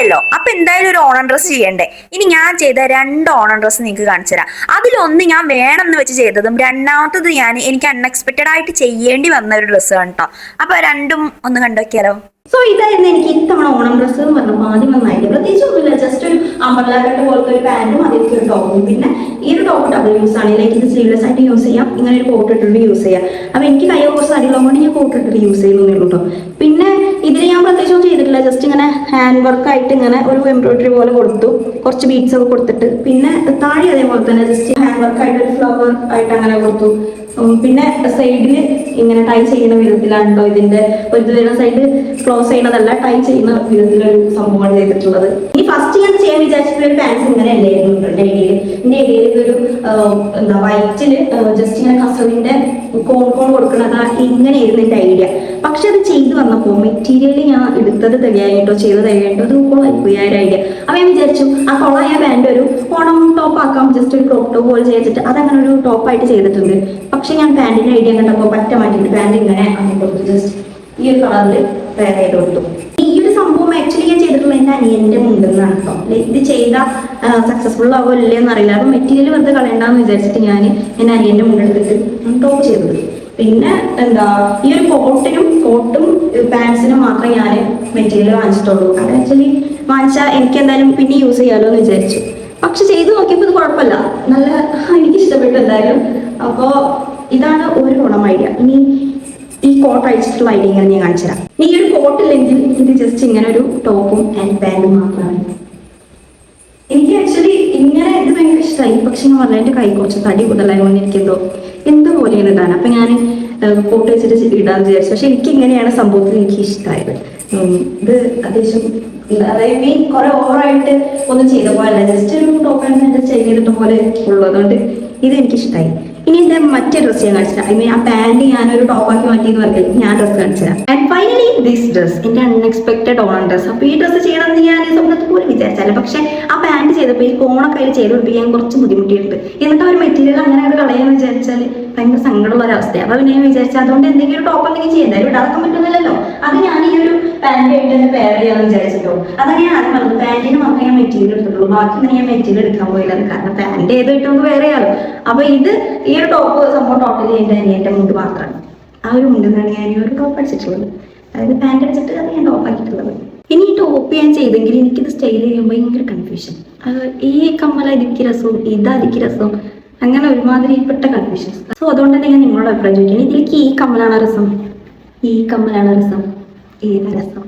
ആയല്ലോ. അപ്പൊ എന്തായാലും ഒരു ഓണം ഡ്രസ്സ് ചെയ്യണ്ടേ. ഇനി ഞാൻ ചെയ്ത 2 ഓണം ഡ്രസ്സ് നിങ്ങൾക്ക് കാണിച്ചു തരാം. അതിലൊന്ന് ഞാൻ വേണം എന്ന് വെച്ച് ചെയ്തതും രണ്ടാമത്തത് എനിക്ക് അൺഎക്സ്പെക്റ്റഡ് ആയിട്ട് ചെയ്യേണ്ടി വന്ന ഒരു ഡ്രസ്സ് ആണ് കേട്ടോ. അപ്പൊ രണ്ടും ഒന്ന് കണ്ടോക്കിയാലോ. സോ ഇതായിരുന്നു എനിക്ക് ഇത്തവണ ഓണം ഡ്രസ്സ് എന്ന് പറഞ്ഞപ്പോൾ ആദ്യം നന്നായിട്ട് പ്രത്യേകിച്ച് ഒന്നുമില്ല. ജസ്റ്റ് ഒരു അമ്പർല കട്ട് പോലത്തെ ഒരു പാന്റും അതിലേക്ക് ഒരു ടോപ്പും. പിന്നെ ഈ ഒരു ടോപ്പ് ഡബിൾ യൂസ് ആണ്. ലൈക്ക് ഇത് സ്ലീവ്ലെസ് ആയിട്ട് യൂസ് ചെയ്യാം, ഇങ്ങനെ ഒരു കോട്ട് ഇട്ടിട്ട് യൂസ് ചെയ്യാം. അപ്പൊ എനിക്ക് കയ്യോ കുറച്ച് അടിയുള്ളതുകൊണ്ട് ഞാൻ കോട്ട് ഇട്ടിട്ട് യൂസ് ചെയ്യുന്നേ ഉള്ളൂ കേട്ടോ. പിന്നെ ഇതിൽ ഞാൻ പ്രത്യേകിച്ച് ഒന്നും ചെയ്തിട്ടില്ല. ജസ്റ്റ് ഇങ്ങനെ ഹാൻഡ് വർക്ക് ആയിട്ട് ഇങ്ങനെ ഒരു എംബ്രോയിഡറി പോലെ കൊടുത്തു, കുറച്ച് ബീഡ്സ് ഒക്കെ കൊടുത്തിട്ട്. പിന്നെ താഴെ അതേപോലെ തന്നെ ജസ്റ്റ് ഹാൻഡ് വർക്ക് ആയിട്ട് ഒരു ഫ്ലവർ ആയിട്ട് അങ്ങനെ കൊടുത്തു. പിന്നെ സൈഡിൽ ഇങ്ങനെ ടൈ ചെയ്യുന്ന വിധത്തിലാണ് കേട്ടോ ഇതിന്റെ ഒരു വരുന്ന സൈഡ് ക്ലോസ് ചെയ്യുന്നതല്ല, ടൈ ചെയ്യുന്ന വിധത്തിലൊരു സംഭവമാണ് ചെയ്തിട്ടുള്ളത്. ഇനി ഫസ്റ്റ് ഞാൻ ചെയ്യാൻ വിചാരിച്ചിട്ടുള്ള ഒരു പാൻസ് ഇങ്ങനെ അല്ലായിരുന്നു എന്റെ ഏരിയയിൽ ഇതൊരു എന്താ വൈറ്റില് ജസ്റ്റ് ഇങ്ങനെ കസവിന്റെ കോൺ കൊടുക്കുന്നത് ഇങ്ങനെയായിരുന്നു എന്റെ ഐഡിയ. പക്ഷെ അത് ചെയ്ത് വന്നപ്പോൾ മെറ്റീരിയൽ ഞാൻ എടുത്തത് തികയായിട്ടോ ചെയ്ത് തികയായിട്ടോ അത് കൊള്ളായിപ്പോയി ആ ഒരു ഐഡിയ. അപ്പൊ ഞാൻ വിചാരിച്ചു ആ കൊള്ളായ പാൻറ് ഒരു ഓണം ടോപ്പ് ആക്കാം, ജസ്റ്റ് ഒരു ക്രോപ്പ് ടോപ്പ് പോലെ ചെയ്തിട്ട് അതങ്ങനെ ഒരു ടോപ്പായിട്ട് ചെയ്തിട്ടുണ്ട്. പക്ഷെ ഞാൻ പാൻറിന്റെ ഐഡിയ കണ്ടപ്പോൾ പറ്റ മാറ്റിയിട്ട് പാൻറ് ഇങ്ങനെ അങ്ങനെ കൊടുത്തു, ജസ്റ്റ് ഈ ഒരു കളറിൽ വേറെ ആയിട്ട് കൊടുത്തു. ഈ ഒരു സംഭവം ആക്ച്വലി ഞാൻ ചെയ്തിട്ടുള്ള എൻ്റെ അനിയന്റെ മുണ്ടെന്നാണ് കേട്ടോ. ഇത് ചെയ്ത സക്സസ്ഫുൾ ആവോ ഇല്ലേ എന്നറിയില്ല. അപ്പൊ മെറ്റീരിയൽ വെറുതെ കളയണ്ടെന്ന് വിചാരിച്ചിട്ട് ഞാൻ എൻ്റെ അനിയന്റെ മുണ്ടെടുത്തിട്ട് ടോപ്പ് ചെയ്തത്. പിന്നെ എന്താ ഈ ഒരു കോട്ടും പാൻസിനും മാത്രമേ ഞാൻ മെറ്റീരിയൽ വാങ്ങിച്ചിട്ടുള്ളൂ. അത് ആക്ച്വലി വാങ്ങിച്ചാൽ എനിക്ക് എന്തായാലും പിന്നെ യൂസ് ചെയ്യാമല്ലോ എന്ന് വിചാരിച്ചു. പക്ഷെ ചെയ്ത് നോക്കിയപ്പോൾ ഇത് കുഴപ്പമില്ല, നല്ല എനിക്ക് ഇഷ്ടപ്പെട്ടു എന്തായാലും. അപ്പോൾ ഇതാണ് ഒരു ഓണം ഐഡിയ. ഇനി ഈ കോട്ട് അഴിച്ചിട്ടുള്ള ഐഡിയ ഇങ്ങനെ ഞാൻ കാണിച്ചു തരാം. ഈ ഒരു കോട്ടില്ലെങ്കിൽ ഇത് ജസ്റ്റ് ഇങ്ങനെ ഒരു ടോപ്പും ആൻഡ് പാൻറ്റും മാത്രമാണ്. എനിക്ക് ആക്ച്വലി ഇങ്ങനെ ഇത് ഭയങ്കര ഇഷ്ടമായി. പക്ഷെ ഞാൻ പറഞ്ഞ എൻ്റെ കൈ കുറച്ച് തടി കൂടുതലായതുകൊണ്ട് എനിക്ക് എന്തോ പോലെയാണ് ഇടാൻ. അപ്പൊ ഞാൻ കോട്ട് വെച്ചിട്ട് ഇടാന്ന് വിചാരിച്ചു. പക്ഷെ എനിക്ക് ഇങ്ങനെയാണ് സംഭവത്തിൽ എനിക്ക് ഇഷ്ടമായത്. ഇത് അത്യാവശ്യം അതായത് കുറെ ഓവറായിട്ട് ഒന്നും ചെയ്ത പോലെ ജസ്റ്റ് ഒരു ടോപ്പ് ആൻഡ് ചെയ്തിട്ട പോലെ ഉള്ളൂ. അതുകൊണ്ട് ഇത് എനിക്ക് ഇഷ്ടമായി. ഇനി എന്റെ മറ്റേ ഡ്രസ്സ് ഞാൻ കാണിച്ചുതരാം. ഐ മീൻ ആ പാന്റ് ഞാനൊരു ടോപ്പാക്കി മാറ്റിയെന്ന് പറഞ്ഞിട്ട് ഞാൻ ഡ്രസ്സ് കാണിച്ചുതരാം. ആൻഡ് ഫൈനലി ദിസ് ഡ്രസ് എന്റെ അൺഎക്സ്പെക്ടഡ് ഓണം ഡ്രസ്. അപ്പൊ ഈ ഡ്രസ്സ് ചെയ്യണമെന്ന് ഞാൻ സ്വപ്നത്തിൽ പോലും വിചാരിച്ചാലേ. പക്ഷെ ആ പാന്റ് ചെയ്തപ്പോൾ ഈ കോണൊക്കെ അതിൽ ചെയ്ത് കൊടുപ്പിക്കാൻ കുറച്ച് ബുദ്ധിമുട്ടിയിട്ടുണ്ട്. എന്നിട്ട് ഒരു മെറ്റീരിയൽ അങ്ങനെ ഒരു കളയാന്ന് വിചാരിച്ചാൽ ഭയങ്കര സങ്കടമുള്ള ഒരു അവസ്ഥയാണ്. അപ്പൊ ഞാൻ വിചാരിച്ചാൽ അതുകൊണ്ട് എന്തെങ്കിലും ഒരു ടോപ്പ് എന്തെങ്കിലും ചെയ്യാൻ എന്തായാലും ഇടാക്കാൻ പറ്റുന്നില്ലല്ലോ. അത് ഞാൻ ഈ ഒരു പാന്റ് ആയിട്ട് തന്നെ പെയർ ചെയ്യാന്ന് വിചാരിച്ചിട്ടോ. അതാണ് ഞാൻ ആദ്യം പറഞ്ഞത്. പാന്റിന് മാത്രമേ ഞാൻ മെറ്റീരിയൽ എടുത്തിട്ടുള്ളൂ, ബാക്കി ഞാൻ മെറ്റീരിയൽ എടുക്കാൻ പോയില്ല. കാരണം പാന്റ് ഏതായിട്ട് നമുക്ക് വേറെ ചെയ്യാലോ. അപ്പൊ ഇത് ഈ ഒരു ടോപ്പ് സംഭവം ടോട്ടലി എൻ്റെ അനിയൻ്റെ മുണ്ട് മാത്രമാണ്. ആ ഒരു മുണ്ടെന്നാണ് ഞാൻ ഈ ഒരു ടോപ്പ് അടിച്ചിട്ടുള്ളത്. അതായത് പാന്റ് അടിച്ചിട്ട് അത് ഞാൻ ടോപ്പ് ആക്കിയിട്ടുള്ളത്. ഇനി ഈ ടോപ്പ് ഞാൻ ചെയ്തെങ്കിൽ എനിക്കിത് സ്റ്റൈൽ ചെയ്യുമ്പോൾ ഭയങ്കര കൺഫ്യൂഷൻ. ഈ കമ്മല ഇതിക്ക് രസവും ഇതിക്ക് രസവും അങ്ങനെ ഒരുമാതിരിപ്പെട്ട കൺഫ്യൂഷൻസ്. സോ അതുകൊണ്ട് തന്നെ ഞാൻ നിങ്ങളോട് അഭിപ്രായം ചോദിക്കുകയാണ്. ഇതിലേക്ക് ഈ കമ്മലാണോ രസം, ഈ കമ്മലാണോ രസം, ഏതാ രസം?